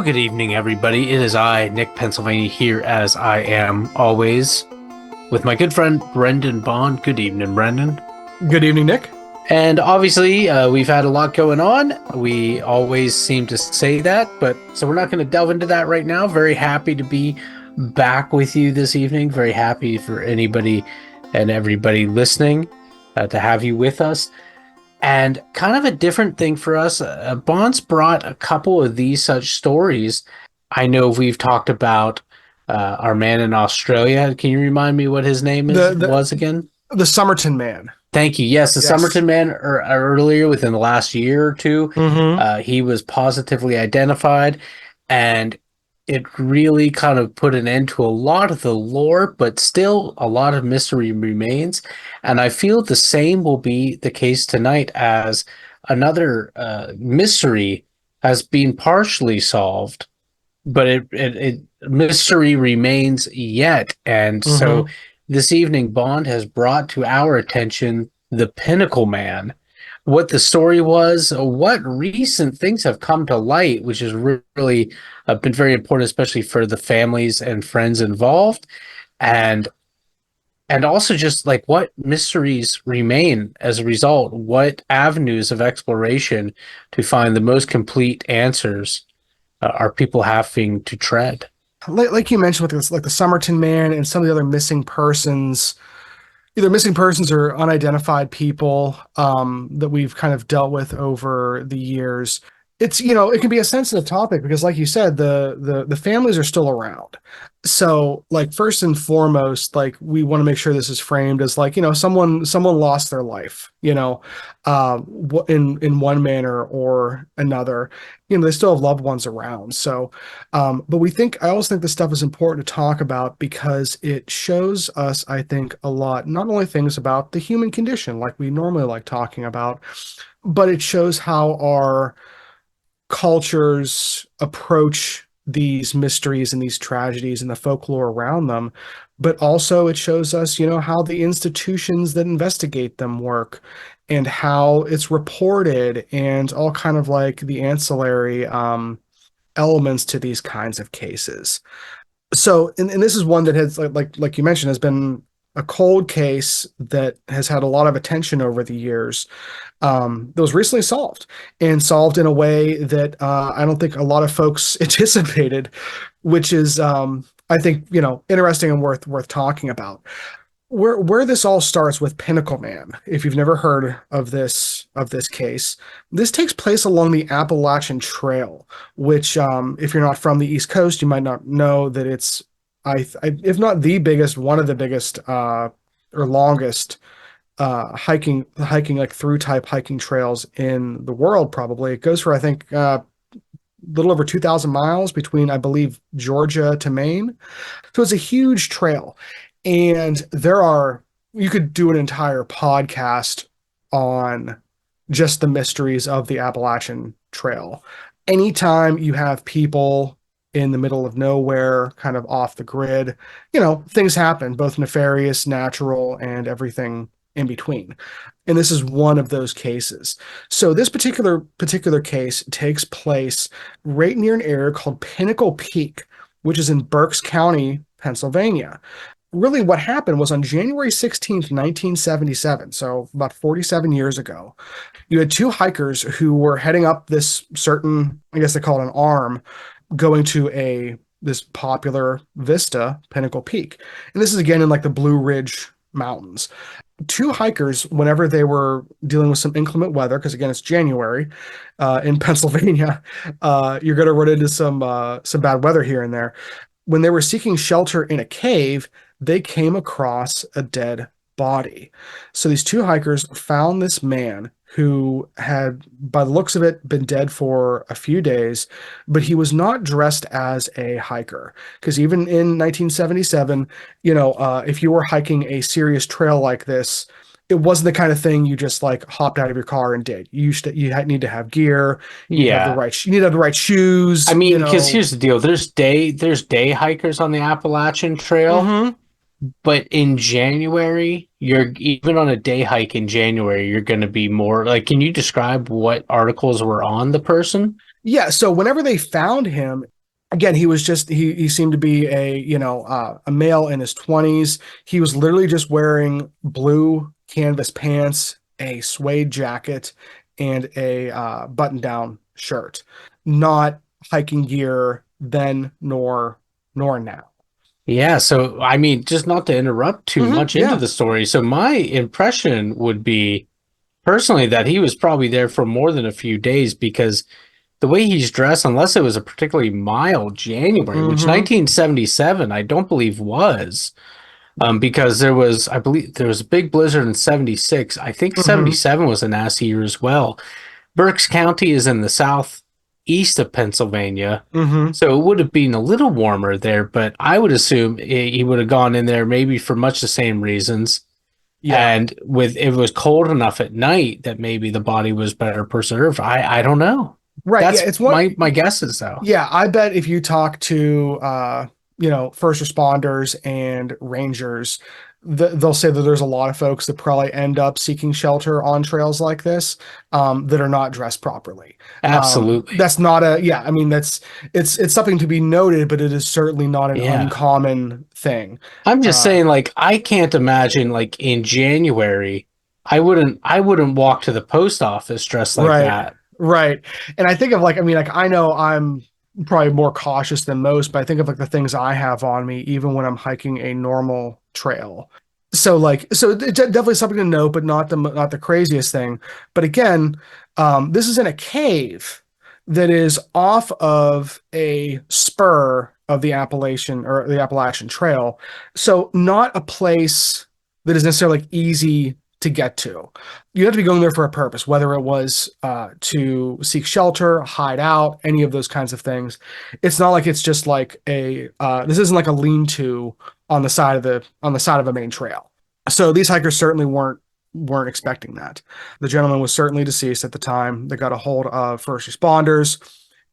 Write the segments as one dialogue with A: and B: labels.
A: Good evening, everybody. It is I, Nick Pennsylvania, here as I am always with my good friend Brendan Bond. Good evening, Brendan.
B: Good evening, Nick.
A: And obviously, we've had a lot going on. We always seem to say that, but so we're not going to delve into that right now. Very happy to be back with you this evening. Very happy for anybody and everybody listening to have you with us. And kind of a different thing for us, Bond's brought a couple of these such stories. I know we've talked about our man in Australia. Can you remind me what his name was again?
B: The Somerton Man.
A: Thank you. Yes, the Somerton Man earlier within the last year or two. He was positively identified, and it really kind of put an end to a lot of the lore, but still a lot of mystery remains. And I feel the same will be the case tonight, as another mystery has been partially solved, but it mystery remains yet. And so this evening, Bond has brought to our attention the Pinnacle Man. What the story was, what recent things have come to light, which has really been very important, especially for the families and friends involved, and also just like what mysteries remain as a result, what avenues of exploration to find the most complete answers are people having to tread.
B: Like you mentioned with this, like the Somerton Man and some of the other missing persons, either missing persons or unidentified people that we've kind of dealt with over the years. It's, it can be a sensitive topic because, like you said, the families are still around. So, like, first and foremost, like, we want to make sure this is framed as like, someone lost their life, in one manner or another. They still have loved ones around. So, but I always think this stuff is important to talk about because it shows us, I think, a lot, not only things about the human condition, like we normally like talking about, but it shows how our cultures approach these mysteries and these tragedies and the folklore around them, but also it shows us, how the institutions that investigate them work and how it's reported and all kind of like the ancillary elements to these kinds of cases. So, and this is one that has, like you mentioned, has been a cold case that has had a lot of attention over the years, that was recently solved in a way that I don't think a lot of folks anticipated, which is, I think, interesting and worth talking about. Where this all starts with Pinnacle Man, if you've never heard of this case, this takes place along the Appalachian Trail, which, if you're not from the East Coast, you might not know that it's, if not the biggest, one of the biggest or longest hiking like through type hiking trails in the world. Probably it goes for, I think, a little over 2,000 miles between, I believe, Georgia to Maine. So it's a huge trail, and you could do an entire podcast on just the mysteries of the Appalachian Trail. Anytime you have people in the middle of nowhere, kind of off the grid, things happen, both nefarious, natural, and everything in between. And this is one of those cases. So this particular case takes place right near an area called Pinnacle Peak, which is in Berks County, Pennsylvania. Really what happened was on January 16th, 1977, so about 47 years ago, you had two hikers who were heading up this certain, I guess they call it an arm, going to this popular vista, Pinnacle Peak. And this is again in like the Blue Ridge Mountains. Two hikers, whenever they were dealing with some inclement weather, because again, it's January in Pennsylvania, you're going to run into some bad weather here and there. When they were seeking shelter in a cave, they came across a dead body. So these two hikers found this man who had, by the looks of it, been dead for a few days, but he was not dressed as a hiker. Because even in 1977, if you were hiking a serious trail like this, it wasn't the kind of thing you just like hopped out of your car and did. You need to have gear. You need to have the right shoes.
A: I mean, because here's the deal: there's day hikers on the Appalachian Trail. But in January, even on a day hike in January, you're going to be more like, can you describe what articles were on the person?
B: Yeah. So whenever they found him, again, he seemed to be a male in his 20s. He was literally just wearing blue canvas pants, a suede jacket, and a button-down shirt. Not hiking gear then nor now.
A: Yeah, so I mean, just not to interrupt too much into
B: Yeah.
A: the story. So my impression would be personally that he was probably there for more than a few days because the way he's dressed, unless it was a particularly mild January, which
B: hmm
A: 1977 I don't believe was, because I believe there was a big blizzard in 76. I think
B: hmm
A: 77 was a nasty year as well. Berks County is in the southeast of Pennsylvania,
B: hmm
A: so it would have been a little warmer there, but I would assume he would have gone in there maybe for much the same reasons.
B: Yeah.
A: And with it was cold enough at night that maybe the body was better preserved. I don't know.
B: Right. Yeah.
A: That's
B: It's what.
A: my guesses though.
B: Yeah, I bet if you talk to first responders and rangers, they'll say that there's a lot of folks that probably end up seeking shelter on trails like this that are not dressed properly.
A: Absolutely.
B: That's not a yeah. I mean, it's something to be noted, but it is certainly not an
A: Yeah.
B: uncommon thing.
A: I'm just
B: Uh,
A: saying, like, I can't imagine like in January, I wouldn't walk to the post office dressed like
B: Right,
A: that.
B: right. And I think of like, I mean, like I know I'm probably more cautious than most, but I think of like the things I have on me, even when I'm hiking a normal trail. So it's definitely something to note, but not the craziest thing. But again, this is in a cave that is off of a spur of the Appalachian Trail. So not a place that is necessarily like easy to get to. You have to be going there for a purpose, whether it was to seek shelter, hide out, any of those kinds of things. It's not like it's just like this isn't like a lean-to on the side of a main trail. So these hikers certainly weren't expecting that. The gentleman was certainly deceased at the time. They got a hold of first responders,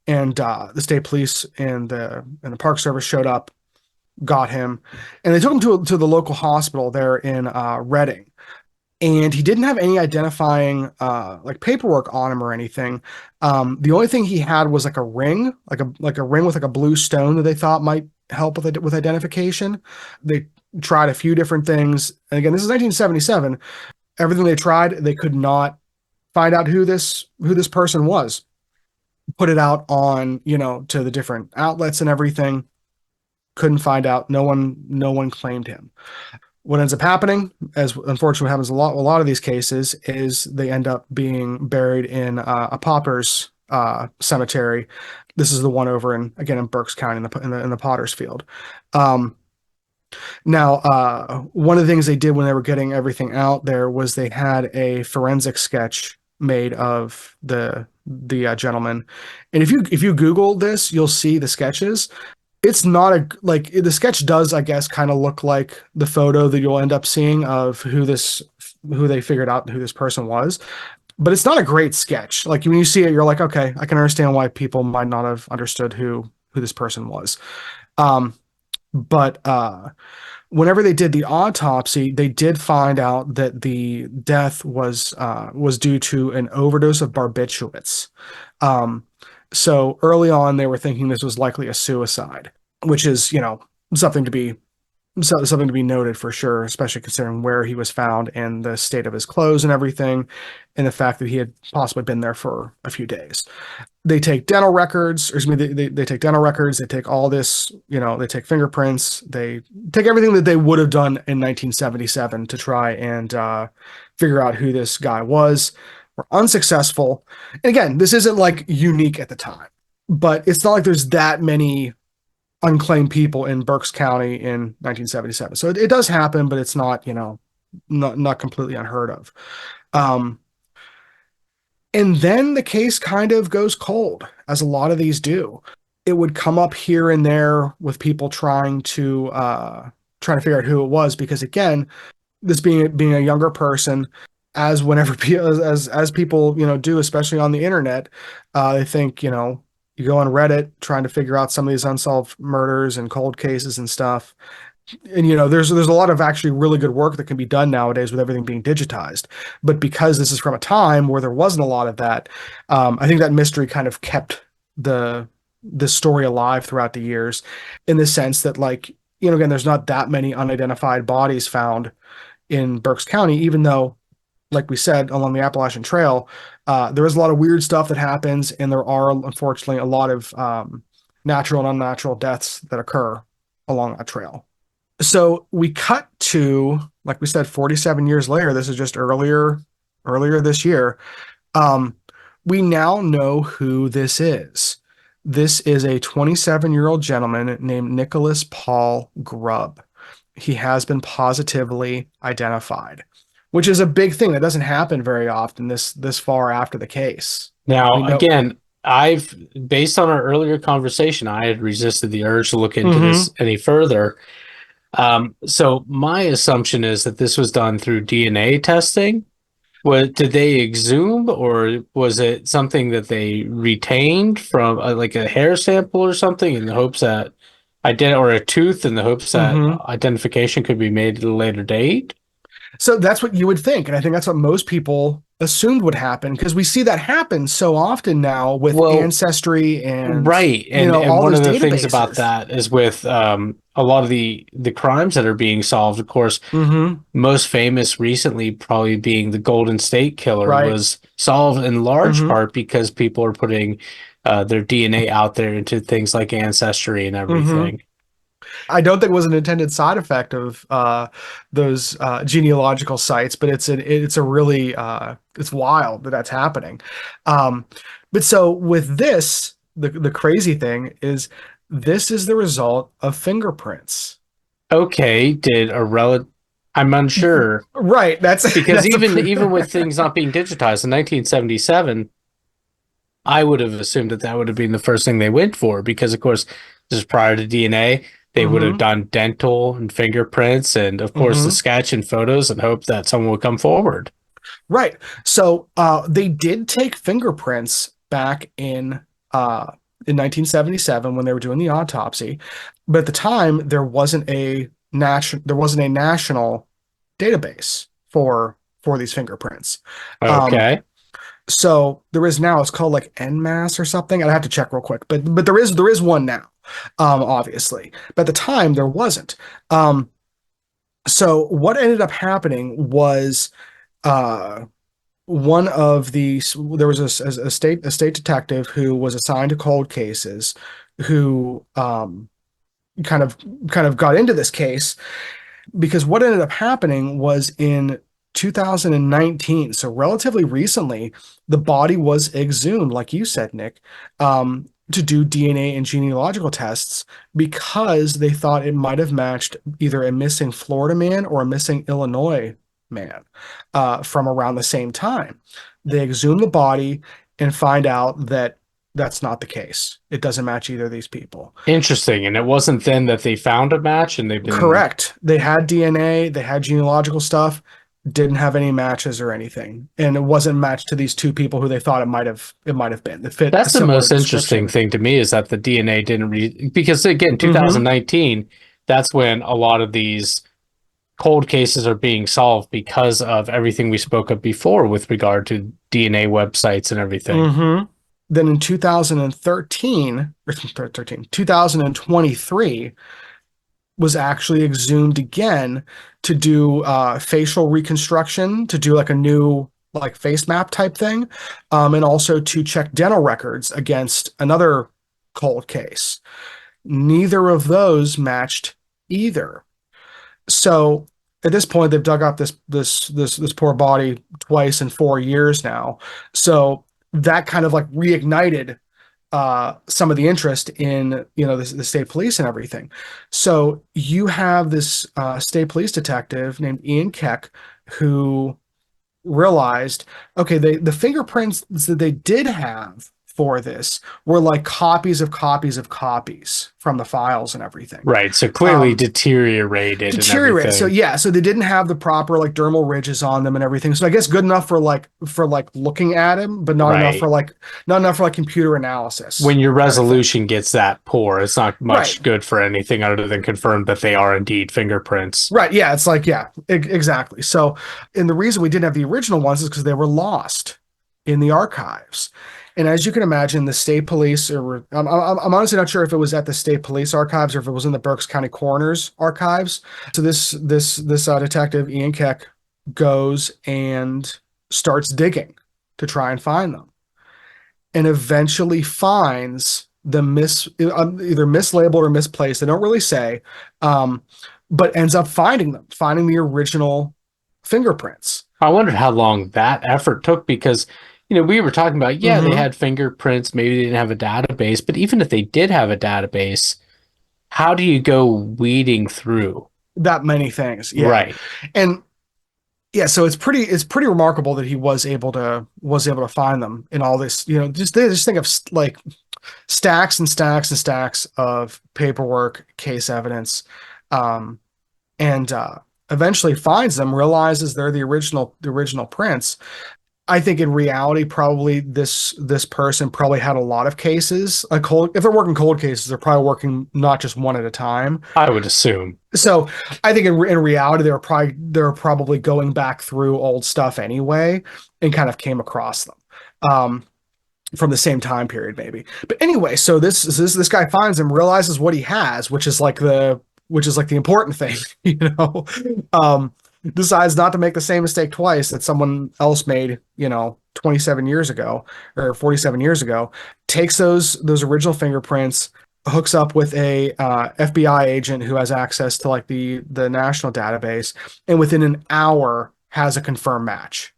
B: and the state police and the Park Service showed up, got him, and they took him to the local hospital there in Reading. And he didn't have any identifying like paperwork on him or anything. The only thing he had was like a ring, like a ring with like a blue stone that they thought might help with identification. They tried a few different things, and again, this is 1977. Everything they tried, they could not find out who this person was. Put it out on to the different outlets and everything. Couldn't find out. No one claimed him. What ends up happening, as unfortunately happens a lot of these cases, is they end up being buried in a pauper's cemetery. This is the one over in Berks County in the Potter's Field. Um, Now, one of the things they did when they were getting everything out there was they had a forensic sketch made of the gentleman, and if you Google this, you'll see the sketches. It's not like the sketch does, I guess, kind of look like the photo that you'll end up seeing of who they figured out who this person was, but it's not a great sketch. Like when you see it, you're like, okay, I can understand why people might not have understood who this person was. Um, but whenever they did the autopsy, they did find out that the death was due to an overdose of barbiturates. Um, so early on, they were thinking this was likely a suicide, which is something to be something to be noted for sure, especially considering where he was found and the state of his clothes and everything, and the fact that he had possibly been there for a few days. They take dental records, or excuse me, they take dental records, they take all this, they take fingerprints, they take everything that they would have done in 1977 to try and figure out who this guy was. Were unsuccessful. And again, this isn't like unique at the time, but it's not like there's that many unclaimed people in Berks County in 1977. So it does happen, but it's not, not completely unheard of. Um, and then the case kind of goes cold, as a lot of these do. It would come up here and there with people trying to figure out who it was, because again, this being a younger person, as whenever as people do, especially on the internet, they think you go on Reddit trying to figure out some of these unsolved murders and cold cases and stuff. And there's a lot of actually really good work that can be done nowadays with everything being digitized. But because this is from a time where there wasn't a lot of that, I think that mystery kind of kept the this story alive throughout the years, in the sense that, like, again, there's not that many unidentified bodies found in Berks County, even though, like we said, along the Appalachian Trail, there is a lot of weird stuff that happens, and there are, unfortunately, a lot of natural and unnatural deaths that occur along that trail. So we cut to, like we said, 47 years later. This is just earlier this year. We now know who this is. This is a 27-year-old gentleman named Nicholas Paul Grubb. He has been positively identified, which is a big thing that doesn't happen very often this far after the case.
A: Now, again, based on our earlier conversation, I had resisted the urge to look into this any further. So my assumption is that this was done through DNA testing. Did they exhume, or was it something that they retained from like a hair sample or something in the hopes that or a tooth in the hopes that identification could be made at a later date?
B: So that's what you would think, and I think that's what most people assumed would happen, because we see that happen so often now with Ancestry and
A: right, and
B: all
A: one
B: those
A: of the
B: databases.
A: things about that is with a lot of the crimes that are being solved, of course, most famous recently probably being the Golden State Killer, was solved in large part because people are putting their DNA out there into things like Ancestry and everything.
B: I don't think it was an intended side effect of those genealogical sites, but it's a really it's wild that that's happening. But so with this, the crazy thing is, this is the result of fingerprints.
A: Okay, I'm unsure.
B: Right, that's
A: because even with things not being digitized in 1977, I would have assumed that would have been the first thing they went for, because of course this is prior to DNA. They would have done dental and fingerprints and, of course, the sketch and photos, and hope that someone would come forward.
B: Right. So they did take fingerprints back in 1977 when they were doing the autopsy, but at the time there wasn't a national database for these fingerprints.
A: Okay.
B: So there is now. It's called like NMAS or something. I'd have to check real quick, but there is one now. Obviously, but at the time there wasn't. So what ended up happening was, one of there was a state detective who was assigned to cold cases, who kind of got into this case, because what ended up happening was in 2019, so relatively recently, the body was exhumed, like you said, Nick, to do DNA and genealogical tests, because they thought it might have matched either a missing Florida man or a missing Illinois man from around the same time. They exhume the body and find out that that's not the case. It doesn't match either of these people.
A: Interesting. And it wasn't then that they found a match, and they've been... Correct.
B: They had DNA, they had genealogical stuff, didn't have any matches or anything, and it wasn't matched to these two people who they thought it might have been.
A: That's the most interesting thing to me, is that the DNA didn't because again, 2019, that's when a lot of these cold cases are being solved, because of everything we spoke of before with regard to DNA websites and everything.
B: Then in 2023 was actually exhumed again to do facial reconstruction, to do like a new like face map type thing, and also to check dental records against another cold case. Neither of those matched either. So at this point, they've dug up this poor body twice in 4 years now. So that kind of like reignited some of the interest in the state police and everything. So you have this state police detective named Ian Keck, who realized, okay, the fingerprints that they did have for this were like copies of copies of copies from the files and everything.
A: Right. So clearly deteriorated.
B: So yeah, so they didn't have the proper like dermal ridges on them and everything. So I guess good enough for looking at him, but not enough for computer analysis.
A: When your resolution gets that poor, it's not much good for anything other than confirm that they are indeed fingerprints.
B: Right. Yeah. It's like, yeah, exactly. So, and the reason we didn't have the original ones is because they were lost in the archives. And as you can imagine, the state police, or I'm honestly not sure if it was at the state police archives or if it was in the Berks County Coroner's archives. So this detective Ian Keck goes and starts digging to try and find them, and eventually finds the either mislabeled or misplaced. They don't really say, but ends up finding the original fingerprints.
A: I wondered how long that effort took because, we were talking about, yeah, they had fingerprints, maybe they didn't have a database, but even if they did have a database, how do you go weeding through
B: That many things? Yeah.
A: Right.
B: And yeah, so it's pretty remarkable that he was able to find them in all this, just think of like stacks and stacks and stacks of paperwork, case evidence, and eventually finds them, realizes they're the original prints. I think in reality, probably this person probably had a lot of cases. If they're working cold cases, they're probably working not just one at a time.
A: I would assume.
B: So I think in reality, they were probably going back through old stuff anyway and kind of came across them. From the same time period, maybe. But anyway, so this guy finds him, realizes what he has, which is like the important thing, decides not to make the same mistake twice that someone else made, 27 years ago or 47 years ago, takes those original fingerprints, hooks up with a FBI agent who has access to like the national database, and within an hour has a confirmed match.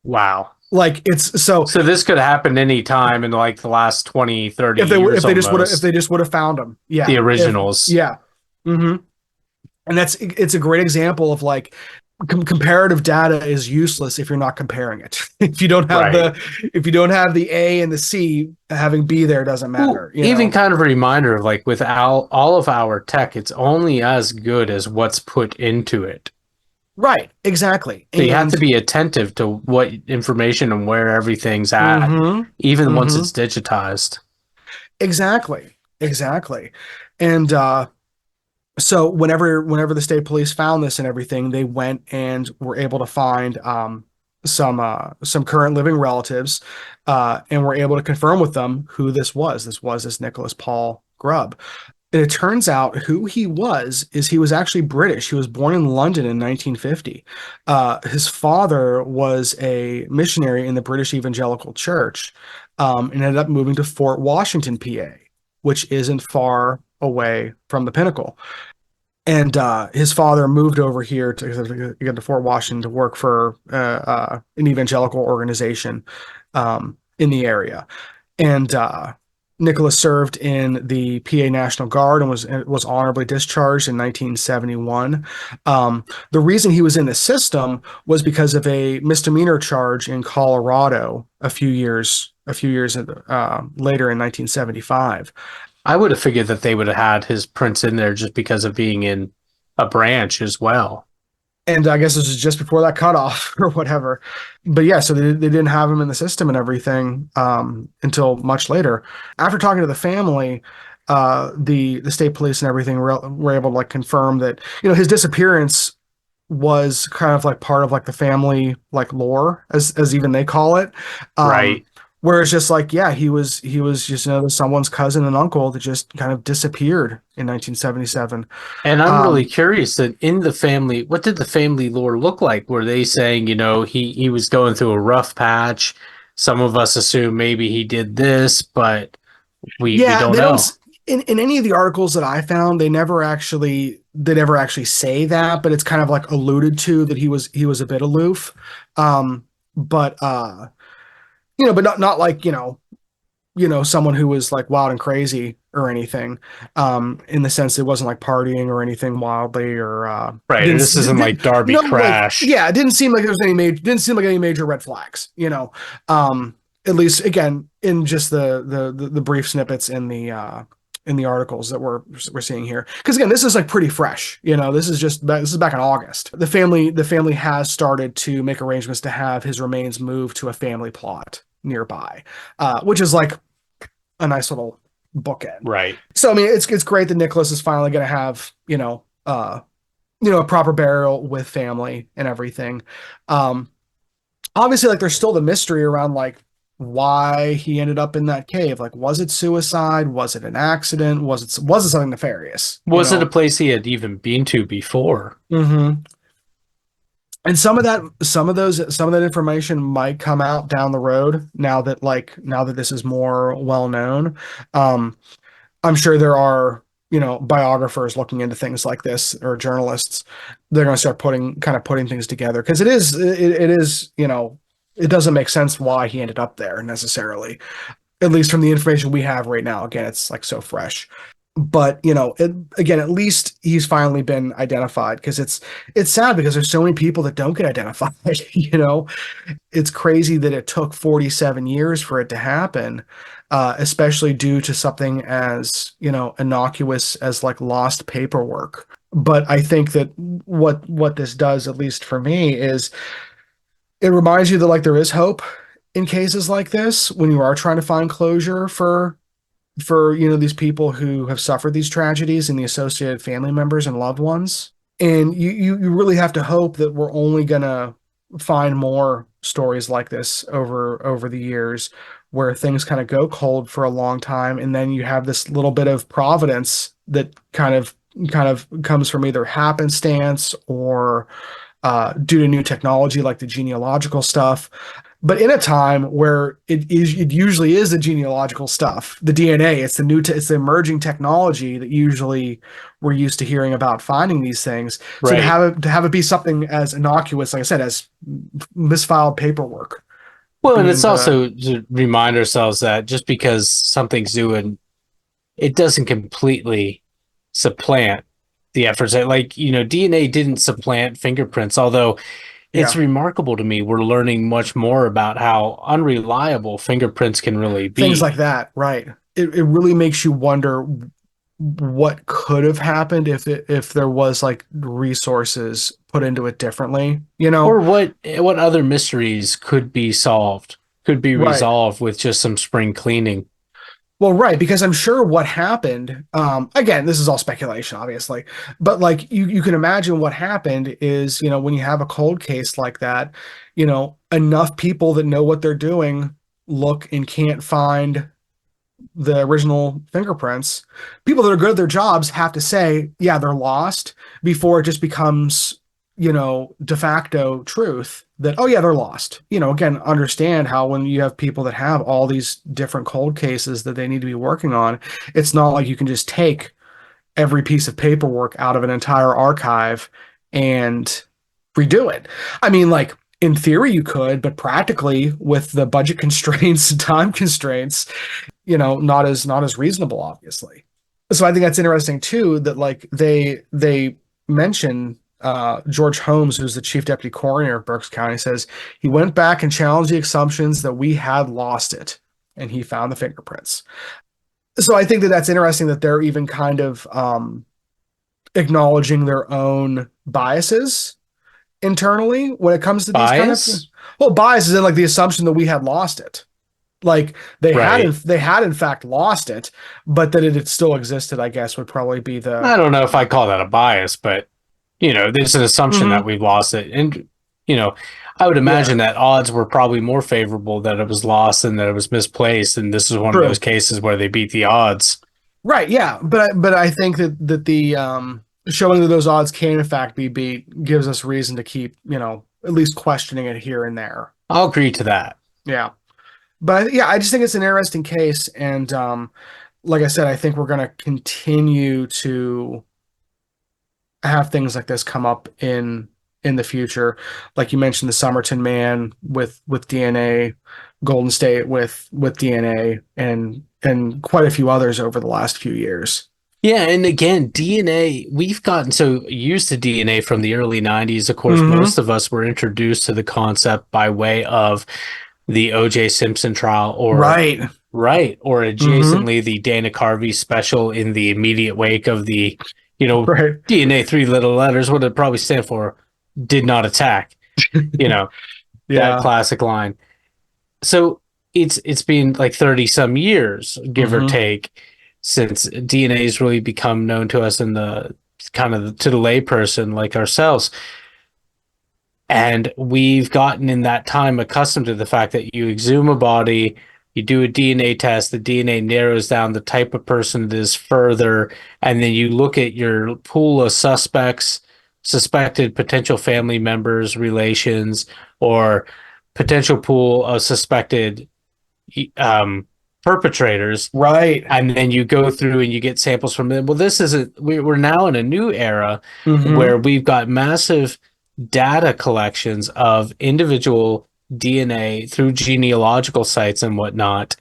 A: Wow.
B: Like it's
A: so this could happen any time in like the last 20, 30 years.
B: If they just would have found them. Yeah.
A: The originals.
B: Yeah. Mm-hmm. And it's a great example of like comparative data is useless if you're not comparing it. If you don't have the A and the C, having B there doesn't matter.
A: Even kind of a reminder of like with all of our tech, it's only as good as what's put into it.
B: Right, exactly.
A: So you have to be attentive to what information and where everything's at, even once it's digitized. Exactly.
B: And so whenever the state police found this and everything, they went and were able to find some current living relatives, and were able to confirm with them who this was. This Nicholas Paul Grubb. And it turns out who he was actually British. He was born in London in 1950. His father was a missionary in the British Evangelical Church, and ended up moving to Fort Washington, PA, which isn't far away from the Pinnacle. And his father moved over here to get to Fort Washington to work for an evangelical organization in the area. And Nicholas served in the PA National Guard and was honorably discharged in 1971. The reason he was in the system was because of a misdemeanor charge in Colorado a few years later in 1975.
A: I would have figured that they would have had his prints in there just because of being in a branch as well.
B: And I guess this was just before that cutoff or whatever. But yeah, so they didn't have him in the system and everything until much later. After talking to the family, the state police and everything were able to like confirm that, his disappearance was kind of like part of like the family like lore, as even they call it.
A: Right.
B: Where it's just like, yeah, he was just someone's cousin and uncle that just kind of disappeared in 1977.
A: And I'm really curious that in the family, what did the family lore look like? Were they saying, he was going through a rough patch? Some of us assume maybe he did this, but we don't know.
B: In any of the articles that I found, they never actually say that, but it's kind of like alluded to that he was a bit aloof. But not like, someone who was like wild and crazy or anything, in the sense it wasn't like partying or anything wildly or,
A: right. This isn't like Darby Crash.
B: Like, yeah. It didn't seem like any major red flags, at least again, in just the brief snippets in the articles that we're seeing here. Cause again, this is like pretty fresh, this is back in August. The family has started to make arrangements to have his remains moved to a family plot nearby, which is like a nice little bookend.
A: Right.
B: So, I mean, it's great that Nicholas is finally going to have, a proper burial with family and everything. Obviously like there's still the mystery around like, why he ended up in that cave. Like, was it suicide? Was it an accident? Was it something nefarious? You
A: Was it a
B: know?
A: place he had even been to before?
B: Mm-hmm. And some of that information might come out down the road now that this is more well known. Um, I'm sure there are, biographers looking into things like this, or journalists. They're going to start putting things together, because it is, it doesn't make sense why he ended up there necessarily, at least from the information we have right now. Again, it's like so fresh. But again, at least he's finally been identified, because it's sad because there's so many people that don't get identified. It's crazy that it took 47 years for it to happen, especially due to something as, innocuous as like lost paperwork. But I think that what this does, at least for me, is it reminds you that like there is hope in cases like this, when you are trying to find closure for these people who have suffered these tragedies, and the associated family members and loved ones. And you really have to hope that we're only gonna find more stories like this over the years, where things kind of go cold for a long time, and then you have this little bit of providence that kind of comes from either happenstance, or due to new technology like the genealogical stuff. But in a time where it usually is the genealogical stuff, the DNA, it's the emerging technology that usually we're used to hearing about finding these things. So
A: Right.
B: to have it be something as innocuous, like I said, as misfiled paperwork
A: Well, and
B: being
A: it's
B: the
A: also to remind ourselves that just because something's doing, it doesn't completely supplant the efforts. Like, DNA didn't supplant fingerprints, although it's
B: yeah,
A: remarkable to me. We're learning much more about how unreliable fingerprints can really
B: things like
A: be.
B: that, right? It really makes you wonder what could have happened if there was like resources put into it differently,
A: Or what other mysteries could be solved, could be
B: Right.
A: resolved with just some spring cleaning.
B: Well, right, because I'm sure what happened, again, this is all speculation, obviously, but like you can imagine what happened is, when you have a cold case like that, enough people that know what they're doing look and can't find the original fingerprints. People that are good at their jobs have to say, yeah, they're lost, before it just becomes, de facto truth that, oh yeah, they're lost. Again, understand how when you have people that have all these different cold cases that they need to be working on, it's not like you can just take every piece of paperwork out of an entire archive and redo it. I mean, like, in theory you could, but practically, with the budget constraints and time constraints, not as reasonable, obviously. So I think that's interesting too, that like they mention George Holmes, who's the chief deputy coroner of Berks County, says he went back and challenged the assumptions that we had lost it, and he found the fingerprints. So I think that that's interesting, that they're even kind of acknowledging their own biases internally when it comes to these kind of,
A: Bias?
B: well, biases in like the assumption that we had lost it. Like
A: Right.
B: they had in fact lost it, but that it had still existed, I guess, would probably be the
A: I don't know if I call that a bias, but there's an assumption that
B: Mhm.
A: we've lost it. And you know, I would
B: Yeah,
A: imagine that odds were probably more favorable that it was lost than that it was misplaced. And this is one of those
B: true.
A: cases where they beat the odds.
B: Right, yeah. But I think that the showing that those odds can in fact be beat gives us reason to keep, at least questioning it here and there.
A: I'll agree to that.
B: Yeah. But yeah, I just think it's an interesting case, and like I said, I think we're going to continue to have things like this come up in the future. Like you mentioned, the Somerton Man with DNA, Golden State with DNA, and quite a few others over the last few years.
A: Yeah, and again, DNA, we've gotten so used to DNA from the early 90s. Of course,
B: Hmm.
A: most of us were introduced to the concept by way of the O.J. Simpson trial, or
B: Right.
A: right, or
B: Hmm.
A: adjacently the Dana Carvey special in the immediate wake of the,
B: Right.
A: DNA, three little letters, what it probably stand for, did not attack, you know, that
B: Yeah.
A: classic line. So it's been like 30 some years, give or
B: Hmm.
A: take, since DNA has really become known to us in the kind of to the layperson like ourselves. And we've gotten in that time accustomed to the fact that you exhume a body, you do a DNA test, the DNA narrows down the type of person it is further, and then you look at your pool of suspects, suspected potential family members, relations, or potential pool of suspected perpetrators.
B: Right.
A: And then you go through and you get samples from them. Well, this isn't, we're now in a new era where we've got massive data collections of individual DNA through genealogical sites and whatnot.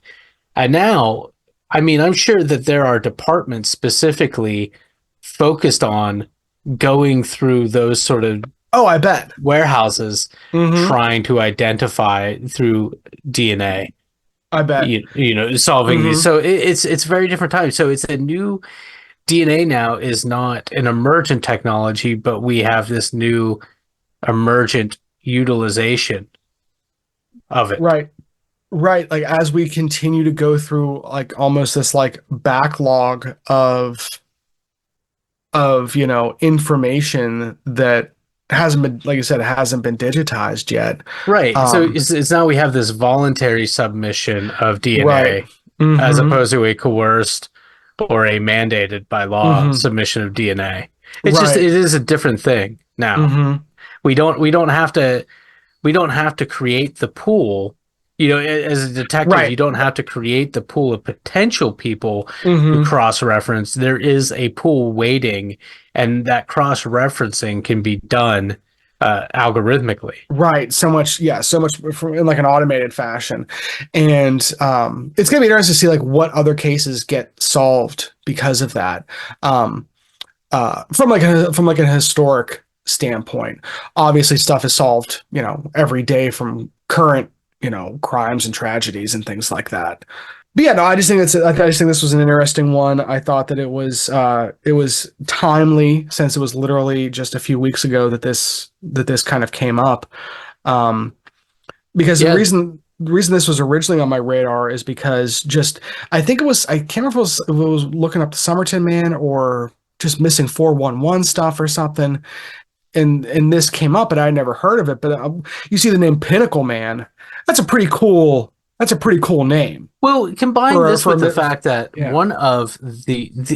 A: And now, I mean, I'm sure that there are departments specifically focused on going through those sort of
B: I bet
A: warehouses trying to identify through DNA.
B: I bet
A: Solving these. So it's very different times. So it's a new DNA now is not an emergent technology, but we have this new emergent utilization of it.
B: Right. Like as we continue to go through like almost this like backlog of information that hasn't been, like you said, hasn't been digitized yet.
A: Right. So it's now we have this voluntary submission of DNA
B: right.
A: as opposed to a coerced or a mandated by law submission of DNA. It's just it is a different thing now. We don't have to create the pool. As a detective, you don't have to create the pool of potential people to cross-reference. There is a pool waiting, and that cross-referencing can be done algorithmically.
B: Right. So much in like an automated fashion. And it's going to be interesting to see like what other cases get solved because of that. From like a historic standpoint, obviously stuff is solved, every day from current, crimes and tragedies and things like that. But yeah, no, I just think this was an interesting one. I thought that it was timely since it was literally just a few weeks ago that this kind of came up. Because the reason this was originally on my radar is because I can't remember if it was looking up the Somerton Man or just missing 411 stuff or something. And this came up and I'd never heard of it, but you see the name Pinnacle Man. That's a pretty cool name.
A: Well, combine this with the fact that one of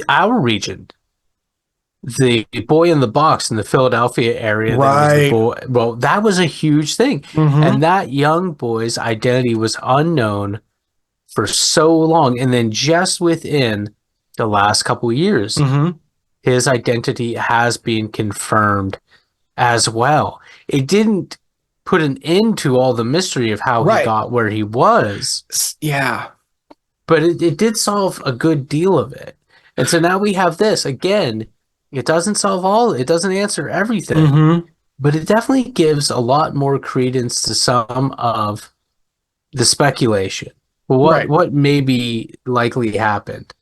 A: our region, the boy in the box in the Philadelphia area, that was a huge thing. And that young boy's identity was unknown for so long. And then just within the last couple of years, his identity has been confirmed as well. It didn't put an end to all the mystery of how he got where he was.
B: Yeah.
A: But it did solve a good deal of it. And so now we have this. Again, it doesn't answer everything, but it definitely gives a lot more credence to some of the speculation. What maybe likely happened.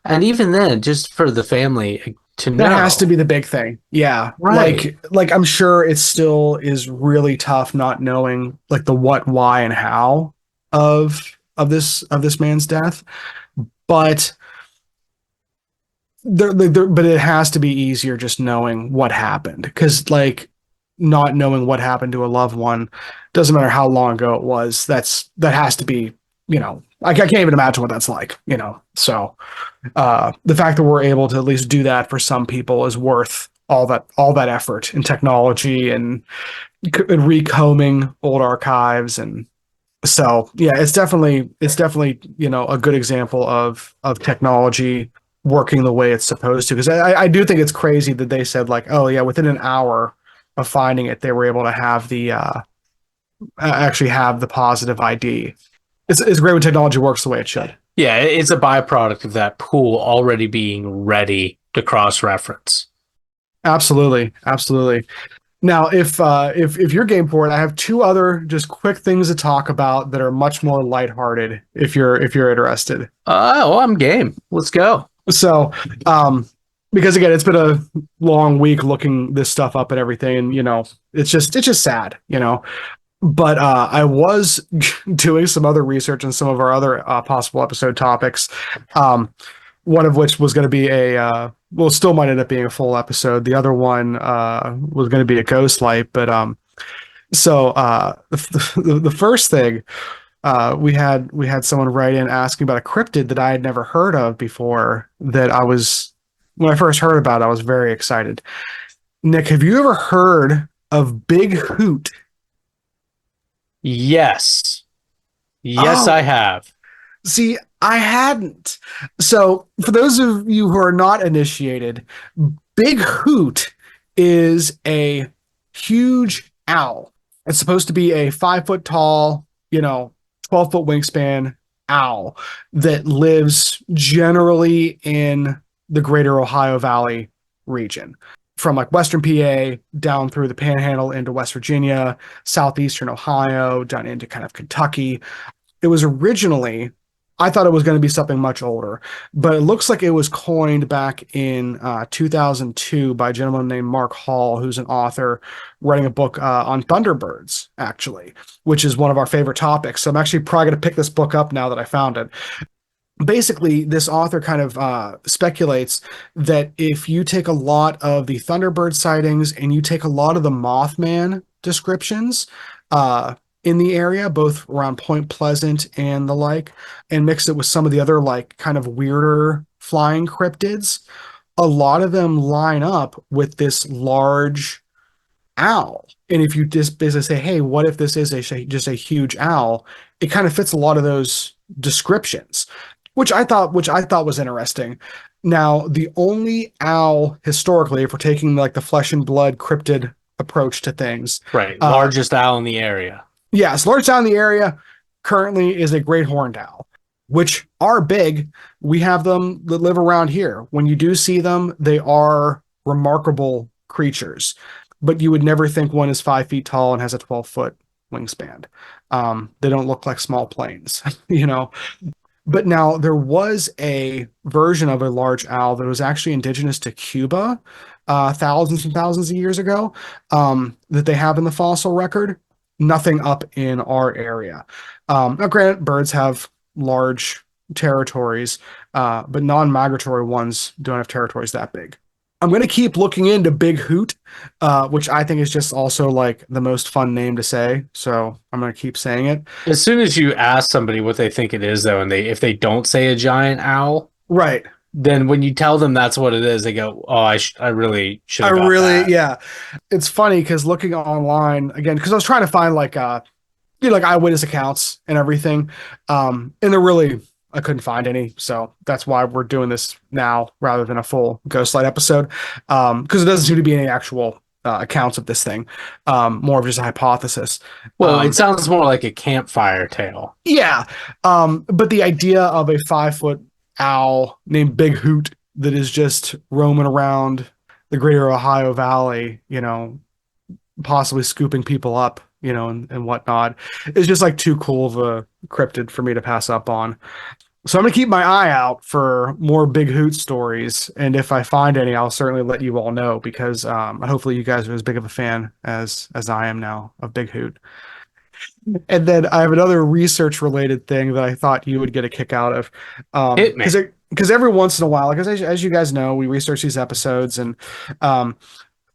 A: And even then, just for the family to know.
B: That has to be the big thing. Yeah.
A: Right.
B: Like I'm sure it still is really tough not knowing like the what, why, and how of this man's death. But but it has to be easier just knowing what happened. Because like not knowing what happened to a loved one, doesn't matter how long ago it was, that has to be, I can't even imagine what that's like, So the fact that we're able to at least do that for some people is worth all that effort in technology and recombing old archives. And so, yeah, it's definitely, a good example of technology working the way it's supposed to. Because I do think it's crazy that they said like, oh yeah, within an hour of finding it, they were able to have actually have the positive ID. It's great when technology works the way it should.
A: Yeah, it's a byproduct of that pool already being ready to cross-reference.
B: Absolutely. Now, if you're game for it, I have two other just quick things to talk about that are much more lighthearted. If you're interested.
A: I'm game. Let's go.
B: So, because again, it's been a long week looking this stuff up and everything, and it's just sad, But I was doing some other research on some of our other possible episode topics. One of which was going to be still might end up being a full episode. The other one was going to be a ghost light. But So the first thing we had someone write in asking about a cryptid that I had never heard of before. That I was when I first heard about it, I was very excited. Nick, have you ever heard of Big Hoot?
A: Yes. Yes, I
B: Oh,
A: have.
B: see, I hadn't. So, for those of you who are not initiated, Big Hoot is a huge owl. It's supposed to be a 5 foot tall, 12-foot wingspan owl that lives generally in the greater Ohio Valley region, from like Western PA down through the Panhandle into West Virginia, southeastern Ohio, down into kind of Kentucky. It was originally, I thought it was going to be something much older, but it looks like it was coined back in 2002 by a gentleman named Mark Hall, who's an author writing a book on Thunderbirds, actually, which is one of our favorite topics. So I'm actually probably going to pick this book up now that I found it. Basically, this author kind of speculates that if you take a lot of the Thunderbird sightings and you take a lot of the Mothman descriptions in the area, both around Point Pleasant and the like, and mix it with some of the other like kind of weirder flying cryptids, a lot of them line up with this large owl. And if you just basically say, hey, what if this is just a huge owl? It kind of fits a lot of those descriptions, which I thought was interesting. Now, the only owl historically, if we're taking like the flesh and blood cryptid approach to things,
A: Right.
B: uh,
A: Largest owl in the area.
B: yes, largest owl in the area currently is a great horned owl, which are big. We have them that live around here. When you do see them, they are remarkable creatures, but you would never think one is 5 feet tall and has a 12-foot wingspan. They don't look like small planes, you know. But now there was a version of a large owl that was actually indigenous to Cuba, thousands and thousands of years ago, that they have in the fossil record. Nothing up in our area. Now, granted, birds have large territories, but non-migratory ones don't have territories that big. I'm going to keep looking into Big Hoot, which I think is just also like the most fun name to say. So I'm going to keep saying it.
A: As soon as you ask somebody what they think it is, though, and if they don't say a giant owl,
B: Right.
A: then when you tell them that's what it is, they go, "Oh, I really should
B: I
A: have got
B: really,
A: that."
B: yeah. It's funny because looking online again, because I was trying to find like like eyewitness accounts and everything. And they're really I couldn't find any. So that's why we're doing this now rather than a full Ghostlight episode. Because it doesn't seem to be any actual accounts of this thing. More of just a hypothesis.
A: Well, it
B: Um,
A: sounds more like a campfire tale.
B: yeah. But the idea of a 5 foot owl named Big Hoot that is just roaming around the greater Ohio Valley, possibly scooping people up, and whatnot, is just like too cool of a cryptid for me to pass up on. So I'm gonna keep my eye out for more Big Hoot stories, and if I find any, I'll certainly let you all know because hopefully you guys are as big of a fan as I am now of Big Hoot. And then I have another research related thing that I thought you would get a kick out of,
A: Hit me.
B: because every once in a while, because as you guys know, we research these episodes, and um,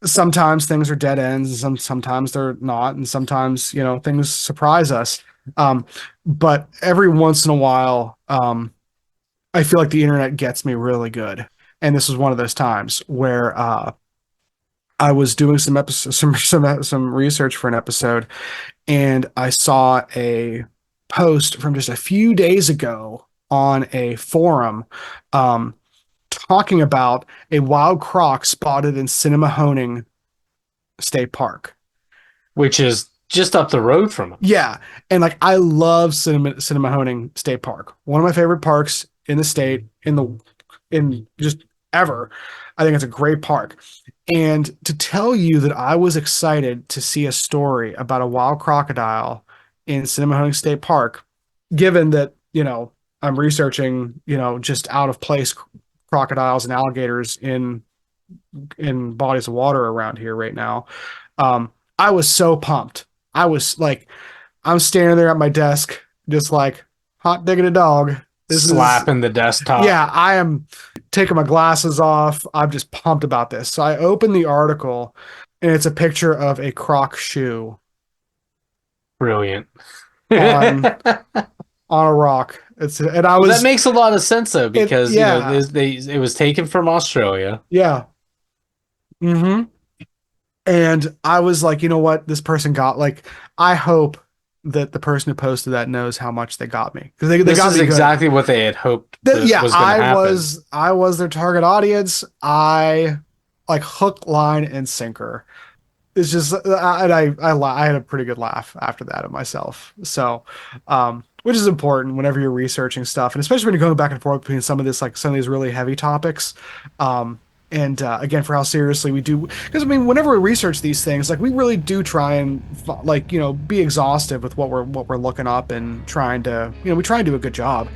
B: sometimes things are dead ends, and sometimes they're not, and sometimes things surprise us. Um, but every once in a while, I feel like the internet gets me really good, and this was one of those times where I was doing some research for an episode, and I saw a post from just a few days ago on a forum um, talking about a wild croc spotted in Cinnamahoning State Park.
A: Which is just up the road from us.
B: Yeah, and like I love Cinnamahoning State Park. One of my favorite parks in the state, in just ever. I think it's a great park. And to tell you that I was excited to see a story about a wild crocodile in Cinnamahoning State Park, given that, I'm researching, just out of place crocodiles and alligators in bodies of water around here right now. I was so pumped. I was like, I'm standing there at my desk, just like hot digging a dog. This
A: Slapping the desktop.
B: yeah, I am taking my glasses off. I'm just pumped about this. So I open the article, and it's a picture of a croc shoe
A: Brilliant.
B: on on a rock.
A: That makes a lot of sense though, because
B: yeah,
A: it was taken from Australia.
B: yeah. Mm-hmm. And I was like, you know what? This person got like, I hope that the person who posted that knows how much they got me, because they
A: This
B: got
A: is
B: me good.
A: exactly what they had hoped
B: Yeah,
A: was going to happen.
B: I was their target audience. I like hook, line, and sinker. It's just, I had a pretty good laugh after that of myself. So, which is important whenever you're researching stuff, and especially when you're going back and forth between some of this, like some of these really heavy topics. And again, for how seriously we do, because I mean, whenever we research these things, like we really do try and like be exhaustive with what we're looking up and trying to we try and do a good job.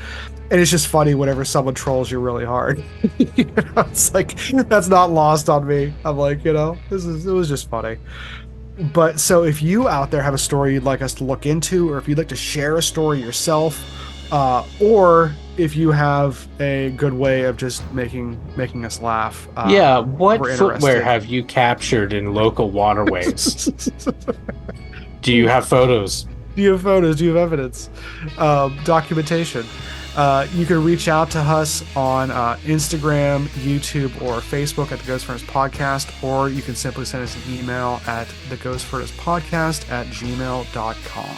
B: And it's just funny whenever someone trolls you really hard. It's like that's not lost on me. I'm like, it was just funny. But so if you out there have a story you'd like us to look into, or if you'd like to share a story yourself, or if you have a good way of just making us laugh.
A: Yeah, what footwear have you captured in local waterways? Do you have photos?
B: Do you have photos? Do you have evidence? Documentation. You can reach out to us on Instagram, YouTube, or Facebook at the Ghost Furnace Podcast, or you can simply send us an email at theghostfurnacepodcast@gmail.com.